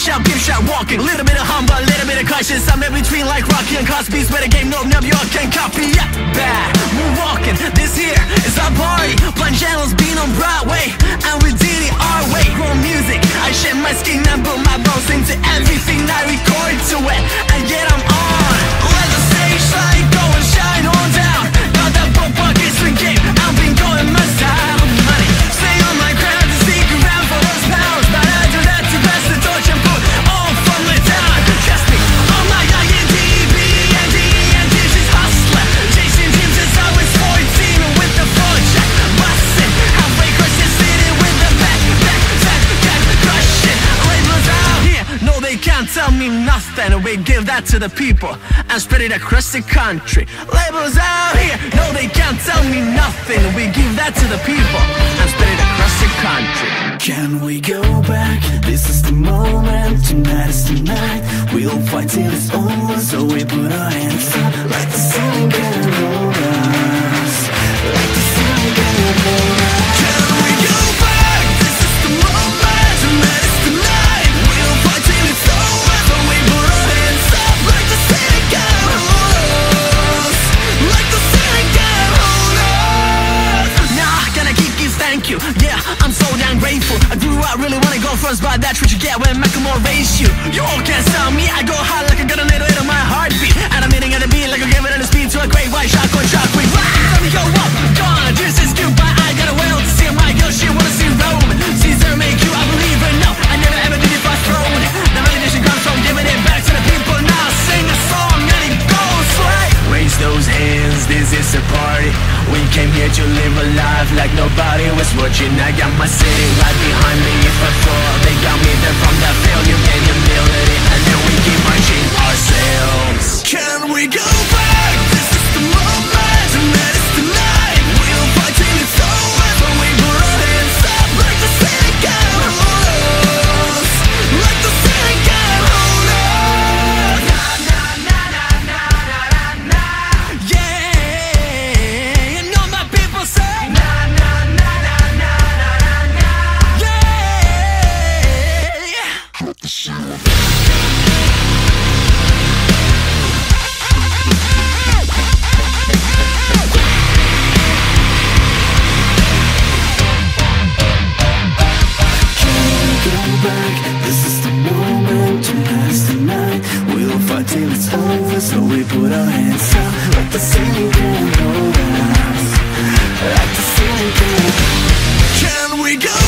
keep shot walking. Little bit of humble, little bit of cautious. I'm in between like Rocky and Cosby's. Better game, no, New York can copy. Yeah, bad, we're walking. This here is our party. Blind channels being on Broadway, and we did it our way. Grown music, I shed my skin and put my bones into everything I record to it, and yet I'm on. Let the stage light go and shine on down. Got that book bucket swing game, I've been going my style. Money, stay on my ground to seek around for those pounds. But I do that to pass the torch and put all from the town. Trust me, all my INTB and D&D, she's hustler. Chasing dreams since I was 14 with the project. Bustin', halfway across the city with the back, crushing. Labels out here, no they can't tell me nothing. We give that to the people and spread it across the country. Labels out here, no they can't tell me nothing. We give that to the people and spread it across the country. Can we go back? This is the moment. Tonight is the night. We'll fight till it's over. So we put our hands up like the sun can hold us. Like the sun can hold us. Can we go back? This is the moment. Tonight is the night. We'll fight till it's over. So we put our hands up like the sun can hold us. Like the sun can hold us. Nah, gonna keep thank you. Yeah, I'm so damn grateful. I grew up really wanna go first, but that's what you get when Macklemore raised you. You all can't stop me. I go hard like I got a little bit of my heartbeat, and I'm hitting at the beat like I'm giving it a speed to a great white shark on shark week. Let me go up, gone. This is cute, but I got a will to see my girl. She wanna see Rome. Caesar make you, I believe her. No, I never ever did it fast throne. The validation comes from giving it back to the people. Now sing a song and it goes like, raise those hands, this is a party. We came here to live a life like nobody was watching. I got my city right behind me. If I fall, they got me there from that failure and humility, and then we keep marching ourselves. Can we go back? This is the moment, tonight is the night. We'll fight till it's over. So we put our hands up like the sun can hold us. Like the sun can hold us. yeah, you know my people say. This is the moment, tonight's the night. We'll fight till it's over, so we put our hands up like the sun can hold us. Like the sun can. Can we go?